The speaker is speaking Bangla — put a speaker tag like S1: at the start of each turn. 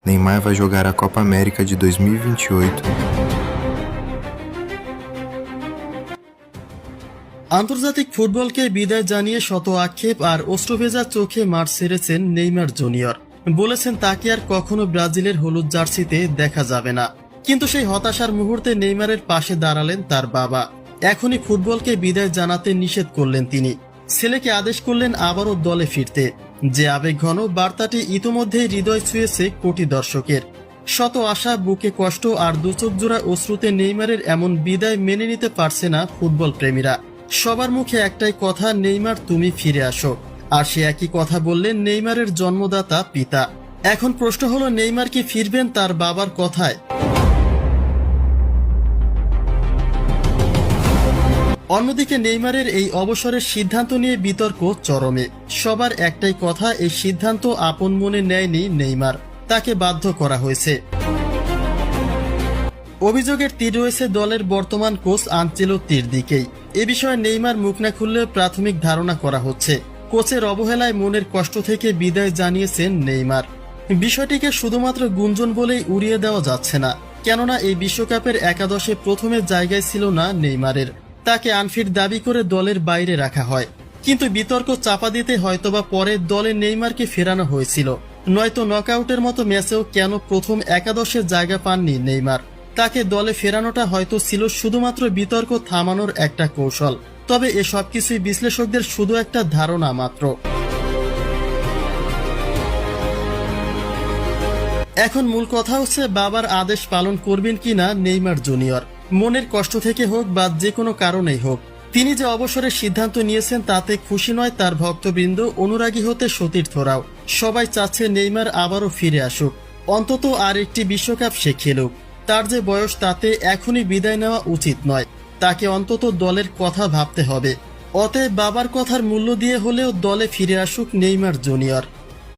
S1: Neymar vai jogar a Copa América de 2028.
S2: আন্তর্জাতিক ফুটবলকে বিদায় জানিয়ে শত আক্ষেপ আর অশ্রুভেজা চোখে মাঠ ছেড়েছেন নেইমার জুনিয়র। বলেছেন তাকে আর কখনো ব্রাজিলের হলুদ জার্সিতে দেখা যাবে না। কিন্তু সেই হতাশার মুহূর্তে নেইমারের পাশে দাঁড়ালেন তার বাবা। এখনই ফুটবলকে বিদায় জানাতে নিষেধ করলেন তিনি। ছেলেকে আদেশ করলেন আবারও দলে ফিরতে। যে আবেগঘন বার্তাটি ইতোমধ্যেই হৃদয় ছুঁয়েছে কোটি দর্শকের। শত আশা, বুকে কষ্ট আর দুচোখ জোড়া অশ্রুতে নেইমারের এমন বিদায় মেনে নিতে পারছে না ফুটবল প্রেমীরা। সবার মুখে একটাই কথা, নেইমার তুমি ফিরে আসো। আর সে একই কথা বললেন নেইমারের জন্মদাতা পিতা। এখন প্রশ্ন হলো, নেইমার কি ফিরবেন তার বাবার কথায়? অন্যদিকে নেইমারের এই অবসরের সিদ্ধান্ত নিয়ে বিতর্ক চরমে। সবার একটাই কথা, এই সিদ্ধান্ত আপন মনে নেয়নি নেইমার, তাকে বাধ্য করা হয়েছে। অভিযোগের তীর রয়েছে দলের বর্তমান কোচ আনচেলত্তির দিকেই। এ বিষয়ে নেইমার মুখ না খুললেও প্রাথমিক ধারণা করা হচ্ছে কোচের অবহেলায় মনের কষ্ট থেকে বিদায় জানিয়েছেন নেইমার। বিষয়টিকে শুধুমাত্র গুঞ্জন বলেই উড়িয়ে দেওয়া যাচ্ছে না, কেননা এই বিশ্বকাপের একাদশে প্রথমে জায়গায় ছিল না নেইমারের। তাকে আনফিট দাবি করে দলের বাইরে রাখা হয়। কিন্তু বিতর্ক চাপা দিতে হয়তোবা পরে দলে নেইমারকে ফেরানো হয়েছিল, নয়তো নকআউটের মতো ম্যাচেও কেন প্রথম একাদশে জায়গা পাননি নেইমার। তাকে দলে ফেরানোটা হয়তো ছিল শুধুমাত্র বিতর্ক থামানোর একটা কৌশল। তবে এ সবকিছুই বিশ্লেষকদের শুধু একটা ধারণা মাত্র। এখন মূল কথা হচ্ছে বাবার আদেশ পালন করবেন কিনা নেইমার জুনিয়র। মনের কষ্ট থেকে হোক বা যে কোনো কারণেই হোক, তিনি যে অবসরের সিদ্ধান্ত নিয়েছেন তাতে খুশি নয় তার ভক্তবৃন্দ, অনুরাগী হতে সতীর্থরাও। সবাই চাচ্ছে নেইমার আবারও ফিরে আসুক, অন্তত আর একটি বিশ্বকাপ সে খেলুক। তার যে বয়স, তাতে এখনই বিদায় নেওয়া উচিত নয়। তাকে অন্তত দলের কথা ভাবতে হবে। অতএব বাবার কথার মূল্য দিয়ে হলেও দলে ফিরে আসুক নেইমার জুনিয়র।